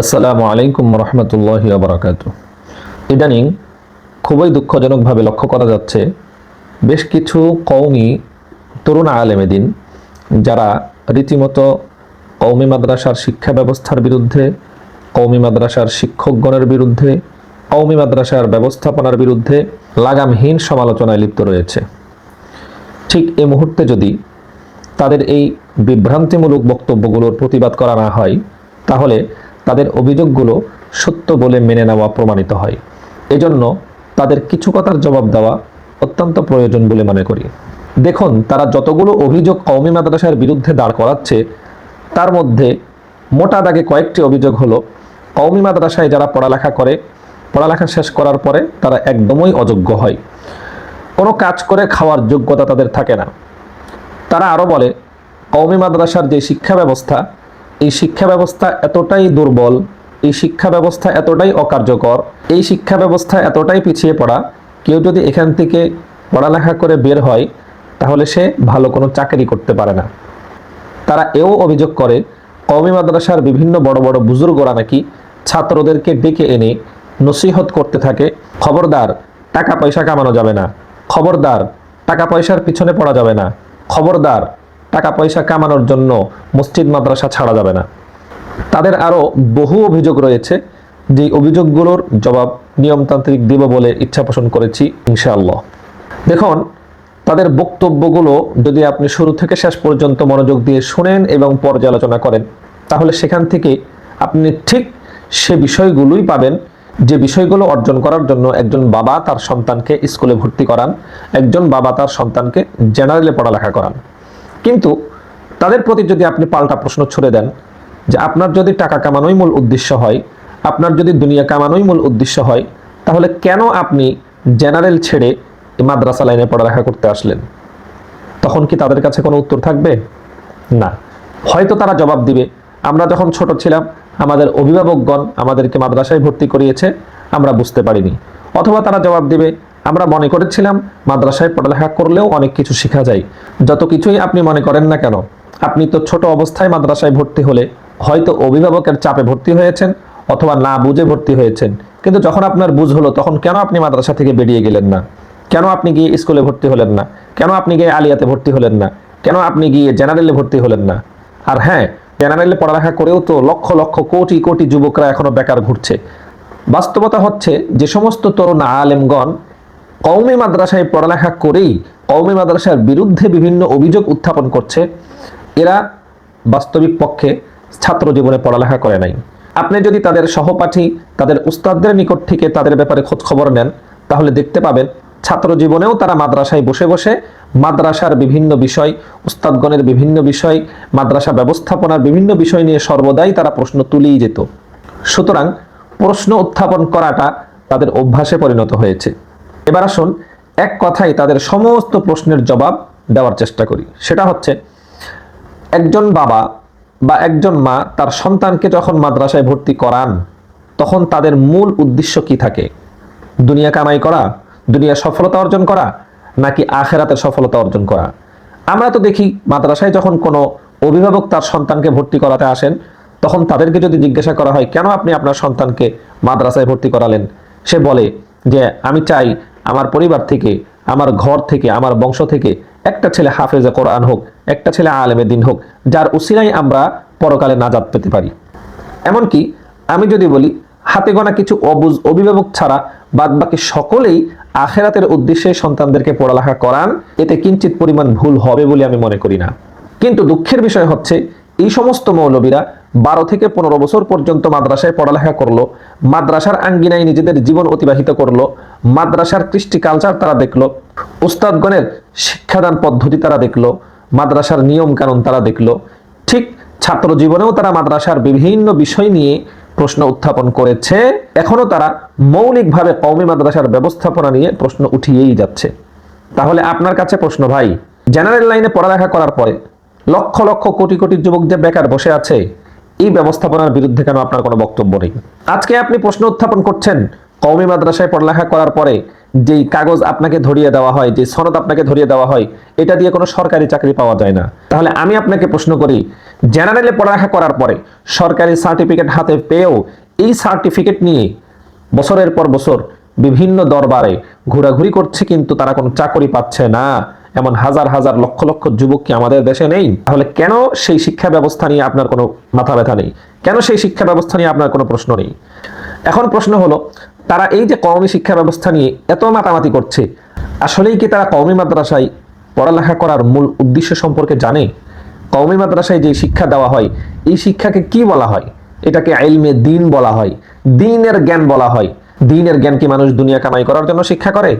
আসসালামু আলাইকুম রহমতুল্লাহি ওয়া বারাকাতুহু। ইদানিং খুবই দুঃখজনকভাবে লক্ষ্য করা যাচ্ছে বেশ কিছু কওমি তরুণ আলেমে দিন যারা রীতিমতো কওমি মাদ্রাসার শিক্ষা ব্যবস্থার বিরুদ্ধে, কওমি মাদ্রাসার শিক্ষকগণের বিরুদ্ধে, কওমি মাদ্রাসার ব্যবস্থাপনার বিরুদ্ধে লাগামহীন সমালোচনায় লিপ্ত রয়েছে। ঠিক এই মুহূর্তে যদি তাদের এই বিভ্রান্তিমূলক বক্তব্যগুলোর প্রতিবাদ করা না হয়, তাহলে তাদের অভিযোগগুলো সত্য বলে মেনে নেওয়া প্রমাণিত হয়। এজন্য তাদের কিছু কথার জবাব দেওয়া অত্যন্ত প্রয়োজন বলে মনে করি। দেখুন, তারা যতগুলো অভিযোগ কওমি মাদ্রাসার বিরুদ্ধে দাঁড় করাচ্ছে, তার মধ্যে মোটা দাগে কয়েকটি অভিযোগ হলো কওমি মাদ্রাসায় যারা পড়ালেখা করে, পড়ালেখা শেষ করার পরে তারা একদমই অযোগ্য হয়, কোনো কাজ করে খাওয়ার যোগ্যতা তাদের থাকে না। তারা আরও বলে কওমি মাদ্রাসার যে শিক্ষা ব্যবস্থা, এই শিক্ষা ব্যবস্থা এতটাই দুর্বল, এই শিক্ষা ব্যবস্থা এতটাই অকার্যকর, এই শিক্ষা ব্যবস্থা এতটাই পিছিয়ে পড়া, কেউ যদি এখান থেকে পড়ালেখা করে বের হয় তাহলে সে ভালো কোনো চাকরি করতে পারে না। তারা এও অভিযোগ করে কওমি মাদ্রাসার বিভিন্ন বড় বড় বুজুর্গরা নাকি ছাত্রদেরকে ডেকে এনে নসিহত করতে থাকে, খবরদার টাকা পয়সা কামানো যাবে না, খবরদার টাকা পয়সার পিছনে পড়া যাবে না, খবরদার টাকা পয়সা কামানোর জন্য মসজিদ মাদ্রাসা ছাড়া যাবে না। তাদের আরও বহু অভিযোগ রয়েছে, যে অভিযোগগুলোর জবাব নিয়মতান্ত্রিক দেব বলে ইচ্ছা পোষণ করেছি ইনশাআল্লাহ। দেখুন, তাদের বক্তব্যগুলো যদি আপনি শুরু থেকে শেষ পর্যন্ত মনোযোগ দিয়ে শুনেন এবং পর্যালোচনা করেন, তাহলে সেখান থেকে আপনি ঠিক সে বিষয়গুলোই পাবেন যে বিষয়গুলো অর্জন করার জন্য একজন বাবা তার সন্তানকে স্কুলে ভর্তি করান, একজন বাবা তার সন্তানকে জেনারেলে পড়ালেখা করান। কিন্তু তাদের প্রতি যদি আপনি পাল্টা প্রশ্ন ছুড়ে দেন যে আপনার যদি টাকা কামানোই মূল উদ্দেশ্য হয়, আপনার যদি দুনিয়া কামানোই মূল উদ্দেশ্য হয়, তাহলে কেন আপনি জেনারেল ছেড়ে মাদ্রাসা লাইনে পড়ালেখা করতে আসলেন? তখন কি তাদের কাছে কোনো উত্তর থাকবে? না। হয়তো তারা জবাব দিবে, আমরা যখন ছোট ছিলাম আমাদের অভিভাবকগণ আমাদেরকে মাদ্রাসায় ভর্তি করিয়েছে, আমরা বুঝতে পারিনি। অথবা তারা জবাব দিবে, আমরা মনে করেছিলাম মাদ্রাসায় পড়ালেখা করলেও অনেক কিছু শেখা যায়। যত কিছুই আপনি মনে করেন না কেন, আপনি তো ছোট অবস্থায় মাদ্রাসায় ভর্তি হলে হয়তো অভিভাবকের চাপে ভর্তি হয়েছেন অথবা না বুঝে ভর্তি হয়েছেন, কিন্তু যখন আপনার বুঝ হলো তখন কেন আপনি মাদ্রাসা থেকে বেরিয়ে গেলেন না? কেন আপনি গিয়ে স্কুলে ভর্তি হলেন না? কেন আপনি গিয়ে আলিয়াতে ভর্তি হলেন না? কেন আপনি গিয়ে জেনারেলে ভর্তি হলেন না? আর হ্যাঁ, জেনারেলে পড়ালেখা করেও তো লক্ষ লক্ষ কোটি কোটি যুবকরা এখনো বেকার ঘুরছে। বাস্তবতা হচ্ছে যে সমস্ত তরুণ আলেমগণ কওমি মাদ্রাসায় পড়ালেখা করেই কওমি মাদ্রাসার বিরুদ্ধে বিভিন্ন অভিযোগ উত্থাপন করছে, এরা বাস্তবিক পক্ষে ছাত্র জীবনে পড়ালেখা করে নাই। আপনি যদি তাদের সহপাঠী, তাদের উস্তাদদের নিকট থেকে তাদের ব্যাপারে খোঁজ খবর নেন, তাহলে দেখতে পাবেন ছাত্র জীবনেও তারা মাদ্রাসায় বসে বসে মাদ্রাসার বিভিন্ন বিষয়, উস্তাদগণের বিভিন্ন বিষয়, মাদ্রাসা ব্যবস্থাপনার বিভিন্ন বিষয় নিয়ে সর্বদাই তারা প্রশ্ন তুলেই যেত। সুতরাং প্রশ্ন উত্থাপন করাটা তাদের অভ্যাসে পরিণত হয়েছে। এবার আসুন এক কথায় তাদের সমস্ত প্রশ্নের জবাব দেওয়ার চেষ্টা করি। সেটা হচ্ছে, একজন বাবা বা একজন মা তার সন্তানকে যখন মাদ্রাসায় ভর্তি করান, তখন তাদের মূল উদ্দেশ্য কি থাকে? দুনিয়া কামাই করা, দুনিয়া সফলতা অর্জন করা, নাকি আখেরাতের সফলতা অর্জন করা? আমরা তো দেখি মাদ্রাসায় যখন কোনো অভিভাবক তার সন্তানকে ভর্তি করাতে আসেন, তখন তাদেরকে যদি জিজ্ঞাসা করা হয় কেন আপনি আপনার সন্তানকে মাদ্রাসায় ভর্তি করালেন, সে বলে যে আমি চাই আমার পরিবার থেকে, আমার ঘর থেকে, আমার বংশ থেকে একটা ছেলে হাফেজে কোরআন হোক, একটা ছেলে আলেমে দিন হোক, যার উসিলায় আমরা পরকালে নাজাত পেতে পারি। এমনকি আমি যদি বলি, হাতে গোনা কিছু অবুঝ অভিভাবক ছাড়া বাদবাকি সকলেই আখেরাতের উদ্দেশ্যে সন্তানদেরকে পড়ালেখা করান, এতে কিঞ্চিত পরিমাণ ভুল হবে বলে আমি মনে করি না। কিন্তু দুঃখের বিষয় হচ্ছে, এই সমস্ত মৌলবীরা 12 থেকে 15 বছর পর্যন্ত মাদ্রাসায় পড়ালেখা করলো, মাদ্রাসার আঙ্গিনায় নিজেদের জীবন অতিবাহিত করলো, মাদ্রাসার কৃষ্টি কালচার তারা দেখলো, উস্তাদগণের শিক্ষাদান পদ্ধতি তারা দেখলো, মাদ্রাসার নিয়ম কানুন তারা দেখলো। ঠিক ছাত্র জীবনেও তারা মাদ্রাসার বিভিন্ন বিষয় নিয়ে প্রশ্ন উত্থাপন করেছে। এখনো তারা মৌলিকভাবে কওমি মাদ্রাসার ব্যবস্থাপনা নিয়ে প্রশ্ন উঠিয়েই যাচ্ছে। তাহলে আপনার কাছে প্রশ্ন ভাই, জেনারেল লাইনে পড়ালেখা করার পরে লক্ষ লক্ষ কোটি কোটি যুবক যে বেকার বসে আছে, এই ব্যবস্থাপনার বিরুদ্ধে কেন আপনার কোনো বক্তব্য নেই? আজকে আপনি প্রশ্ন উত্থাপন করছেন কওমি মাদ্রাসায় পড়ালেখা করার পরে যেই কাগজ আপনাকে ধরিয়ে দেওয়া হয়, যে সনদ আপনাকে ধরিয়ে দেওয়া হয়, এটা দিয়ে কোনো সরকারি চাকরি পাওয়া যায় না। তাহলে আমি আপনাকে প্রশ্ন করি, জেনারেলে পড়ালেখা করার পরে সরকারি সার্টিফিকেট হাতে পেয়েও এই সার্টিফিকেট নিয়ে বছরের পর বছর বিভিন্ন দরবারে ঘোরাঘুরি করছে, কিন্তু তারা কোনো চাকরি পাচ্ছে না, এমন হাজার হাজার লক্ষ লক্ষ যুবক কি আমাদের দেশে নেই? তাহলে কেন সেই শিক্ষা ব্যবস্থা নিয়ে আপনার কোনো মাথা ব্যথা নেই? কেন সেই শিক্ষা ব্যবস্থা নিয়ে আপনার কোনো প্রশ্ন নেই? এখন প্রশ্ন হলো, তারা এই যে কওমি শিক্ষা ব্যবস্থা নিয়ে এত মাতামাতি করছে, আসলেই কি তারা কওমি মাদ্রাসায় পড়ালেখা করার মূল উদ্দেশ্য সম্পর্কে জানে? কওমি মাদ্রাসায় যে শিক্ষা দেওয়া হয়, এই শিক্ষাকে কি বলা হয়? এটাকে ইলমে দ্বীন বলা হয়, দ্বীনের জ্ঞান বলা হয়। দ্বীনের জ্ঞান কি মানুষ দুনিয়া কামাই করার জন্য শিক্ষা করে?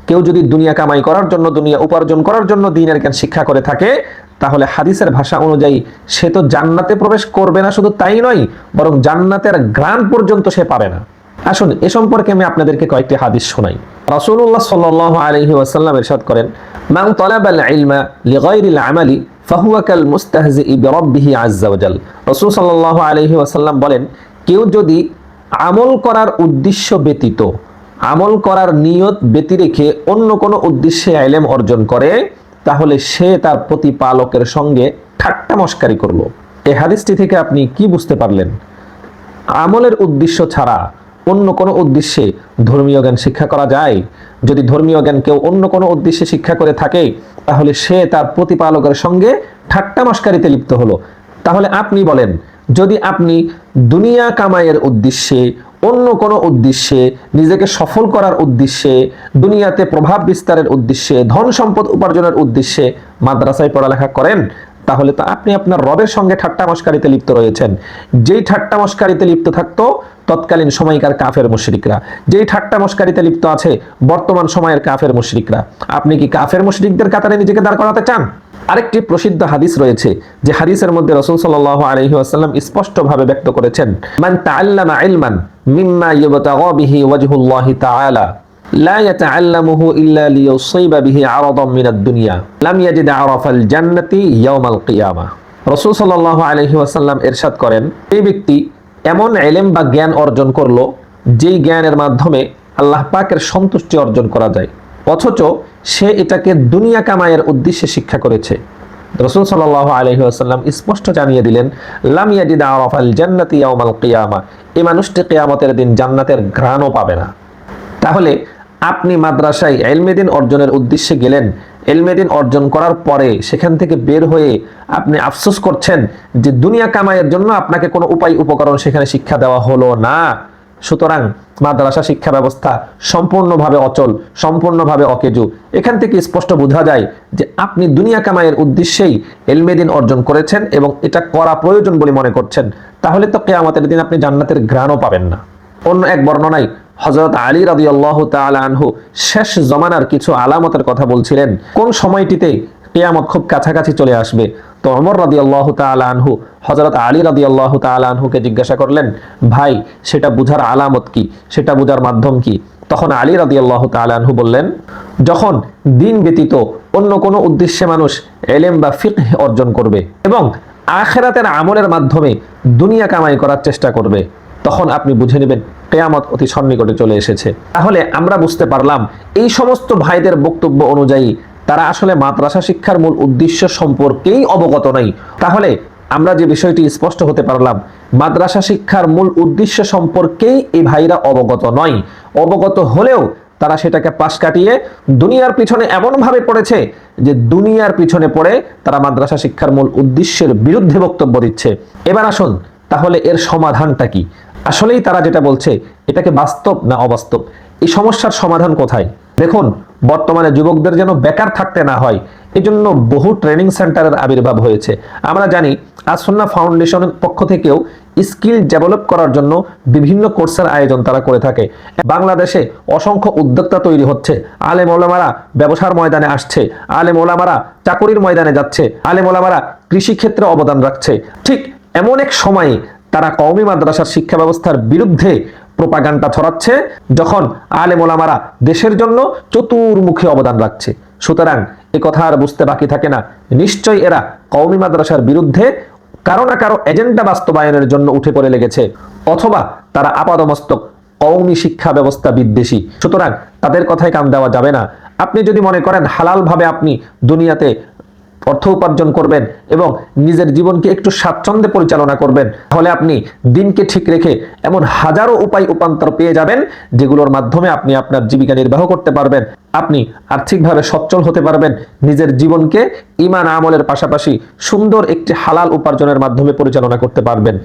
কেউ যদি দুনিয়া কামাই করার জন্য, দুনিয়া উপার্জন করার জন্য দ্বীনের জ্ঞান শিক্ষা করে থাকে, তাহলে হাদিসের ভাষা অনুযায়ী সে তো জান্নাতে প্রবেশ করবে না, শুধু তাই নয়, বরং জান্নাতের ঘ্রাণ পর্যন্ত সে পাবে না। আসুন এ সম্পর্কে আমি আপনাদেরকে কয়েকটি হাদিস শোনাই। রাসূলুল্লাহ সাল্লাল্লাহু আলাইহি ওয়াসাল্লাম ইরশাদ করেন, মান তালাবাল ইলমা লিগাইরিল আমালি ফাহুয়া কাল মুস্তাহজিই বিরাব্বিহি আযজা ওয়া জাল। রাসূল সাল্লাল্লাহু আলাইহি ওয়াসাল্লাম বলেন, কেউ যদি আমল করার উদ্দেশ্য ব্যতীত, আমল করার নিয়ত ব্যতি রেখে অন্য কোনো উদ্দেশ্যে ইলম অর্জন করে, তাহলে সে তার প্রতিপালকের সঙ্গে ঠাট্টা মশকারি করলো। এই হাদিসটি থেকে আপনি কি বুঝতে পারলেন? আমলের উদ্দেশ্য ছাড়া অন্য কোনো উদ্দেশ্যে ধর্মীয় জ্ঞান শিক্ষা করা যায়? যদি ধর্মীয় জ্ঞান কেউ অন্য কোনো উদ্দেশ্যে শিক্ষা করে থাকে, তাহলে সে তার প্রতিপালকের সঙ্গে ঠাট্টা মশকারিতে লিপ্ত হলো। তাহলে আপনি বলেন, যদি আপনি দুনিয়া কামাইয়ের উদ্দেশ্যে, অন্য কোনো উদ্দেশ্যে, নিজেকে সফল করার উদ্দেশ্যে, দুনিয়াতে প্রভাব বিস্তারের উদ্দেশ্যে, ধন সম্পদ উপার্জনের উদ্দেশ্যে মাদ্রাসায় পড়ালেখা করেন, তাহলে তো আপনি আপনার রবের সঙ্গে ঠাট্টা মশকারিতে লিপ্ত রয়েছেন। যেই ঠাট্টা মশকারিতে লিপ্ত থাকতো তৎকালীন সময়কার কাফের মুশরিকরা, যেই ঠাট্টা মশকারিতে লিপ্ত আছে বর্তমান সময়ের কাফের মুশরিকরা, আপনি কি কাফের মুশরিকদের কাতারে নিজেকে দাঁড় করাতে চান? আরেকটি প্রসিদ্ধ হাদিস রয়েছে, যে হাদিসের মধ্যে রাসূল সাল্লাল্লাহু আলাইহি ওয়াসাল্লাম স্পষ্টভাবে ব্যক্ত করেছেন, মান তাআল্লামা ইলমান মিম্মা ইবতাগা বিহি ওয়াজহুল্লাহি তাআলা লা ইয়াতাআল্লামুহু ইল্লা লিয়ুসিবা বিহি আরাদাম মিনাদ দুনিয়া লাম ইয়াজিদ আরাফাল জান্নাতি ইয়াওমাল কিয়ামাহ। রাসূল সাল্লাল্লাহু আলাইহি ওয়াসাল্লাম ইরশাদ করেন, এই ব্যক্তি এমন ইলম বা জ্ঞান অর্জন করলো, যেই জ্ঞানের মাধ্যমে আল্লাহ পাকের সন্তুষ্টি অর্জন করা যায়, অথচ সে এটাকে দুনিয়া কামাইয়ের উদ্দেশ্যে শিক্ষা করেছে। রাসূল সাল্লাল্লাহু আলাইহি ওয়াসাল্লাম স্পষ্ট জানিয়ে দিলেন, লাম ইয়াজিদ আরাফাল জান্নাতি ইয়াওমাল কিয়ামাহ, এই মানুষটি কিয়ামতের দিন জান্নাতের ঘ্রাণও পাবে না। তাহলে আপনি মাদ্রাসায় ইলমে দ্বীন অর্জনের উদ্দেশ্যে গেলেন, ইলমে দ্বীন অর্জন করার পরে সেখান থেকে বের হয়ে আপনি আফসোস করছেন যে দুনিয়া কামাইয়ের জন্য আপনাকে কোনো উপায় উপকরণ সেখানে শিক্ষা দেওয়া হলো না। সুতরাং মাদ্রাসা শিক্ষা ব্যবস্থা সম্পূর্ণভাবে অচল, সম্পূর্ণভাবে অকেজু। এখান থেকে স্পষ্ট বোঝা যায় যে আপনি দুনিয়া কামাইয়ের উদ্দেশ্যেই ইলমে দ্বীন অর্জন করেছেন এবং এটা করা প্রয়োজন বলে মনে করছেন। তাহলে তো কিয়ামতের দিন আপনি জান্নাতের ঘ্রাণও পাবেন না। অন্য এক বর্ণনায় হযরত আলী রাদিয়াল্লাহু তাআলা আনহু শেষ জমানার কিছু আলামতের কথা বলছিলেন, কোন সময়টিতে কিয়ামত খুব কাছাকাছি চলে আসবে। তো ওমর রাদিয়াল্লাহু তাআলা আনহু হযরত আলী রাদিয়াল্লাহু তাআলা আনহুকে জিজ্ঞাসা করলেন, ভাই সেটা বুঝার আলামত কি, সেটা বুঝার মাধ্যম কি? তখন আলী রাদিয়াল্লাহু তাআলা আনহু বললেন, যখন দিন ব্যতীত অন্য কোনো উদ্দেশ্যে মানুষ ইলম বা ফিকহ অর্জন করবে এবং আখিরাতের আমলের মাধ্যমে দুনিয়া কামাই করার চেষ্টা করবে, তখন আপনি বুঝে নেবেন কিয়ামত অতি সন্নিকটে চলে এসেছে। তাহলে আমরা বুঝতে পারলাম এই সমস্ত ভাইদের বক্তব্য অনুযায়ী তারা আসলে মাদ্রাসা শিক্ষার মূল উদ্দেশ্য সম্পর্কেই অবগত নাই। তাহলে আমরা যে বিষয়টি স্পষ্ট হতে পারলাম, মাদ্রাসা শিক্ষার মূল উদ্দেশ্য সম্পর্কেই এই ভাইরা অবগত নয়। অবগত হলেও তারা সেটাকে পাশ কাটিয়ে দুনিয়ার পিছনে এমনভাবে পড়েছে যে দুনিয়ার পিছনে পড়ে তারা মাদ্রাসা শিক্ষার মূল উদ্দেশ্যের বিরুদ্ধে বক্তব্য দিচ্ছে। এবার আসুন, তাহলে এর সমাধানটা কি? আসলেই তারা যেটা বলছে এটাকে বাস্তব না অবাস্তব? এই সমস্যার সমাধান কোথায়? দেখুন, বর্তমানে যুবকদের যেন বেকার থাকতে না হয়, এজন্য বহু ট্রেনিং সেন্টারের আবির্ভাব হয়েছে। আমরা জানি আস-সুন্নাহ ফাউন্ডেশনের পক্ষ থেকেও স্কিল ডেভেলপ করার জন্য বিভিন্ন কোর্সের আয়োজন তারা করে থাকে। বাংলাদেশে অসংখ্য উদ্যোক্তা তৈরি হচ্ছে, আলেম ওলামারা ব্যবসার ময়দানে আসছে, আলেম ওলামারা চাকরির ময়দানে যাচ্ছে, আলেম ওলামারা কৃষি ক্ষেত্রে অবদান রাখছে। ঠিক এমন এক সময়ে তারা কওমি মাদ্রাসার শিক্ষা ব্যবস্থার বিরুদ্ধে প্রোপাগান্ডা ছড়াচ্ছে, যখন আলেম ওলামারা দেশের জন্য চতুর্মুখী অবদান রাখছে। সুতরাং এ কথা আর বুঝতে বাকি থাকে না, নিশ্চয়ই এরা কওমি মাদ্রাসার বিরুদ্ধে কারো না কারো এজেন্ডা বাস্তবায়নের জন্য উঠে পড়ে লেগেছে, অথবা তারা আপাদমস্তক কওমি শিক্ষা ব্যবস্থা বিদ্বেষী। সুতরাং তাদের কথায় কান দেওয়া যাবে না। আপনি যদি মনে করেন হালালভাবে আপনি দুনিয়াতে অর্থ উপার্জন করবেন এবং নিজের জীবনকে একটু স্বাচ্ছন্দ্যে পরিচালনা করবেন, তাহলে আপনি দিনকে ঠিক রেখে এমন হাজারো উপায় উপান্তর পেয়ে যাবেন যেগুলোর মাধ্যমে আপনি আপনার জীবিকা নির্বাহ করতে পারবেন। আপনি আর্থিকভাবে সচ্ছল হতে পারবেন, নিজের জীবনকে ঈমান আমলের পাশাপাশি সুন্দর একটি হালাল উপার্জনের মাধ্যমে পরিচালনা করতে পারবেন।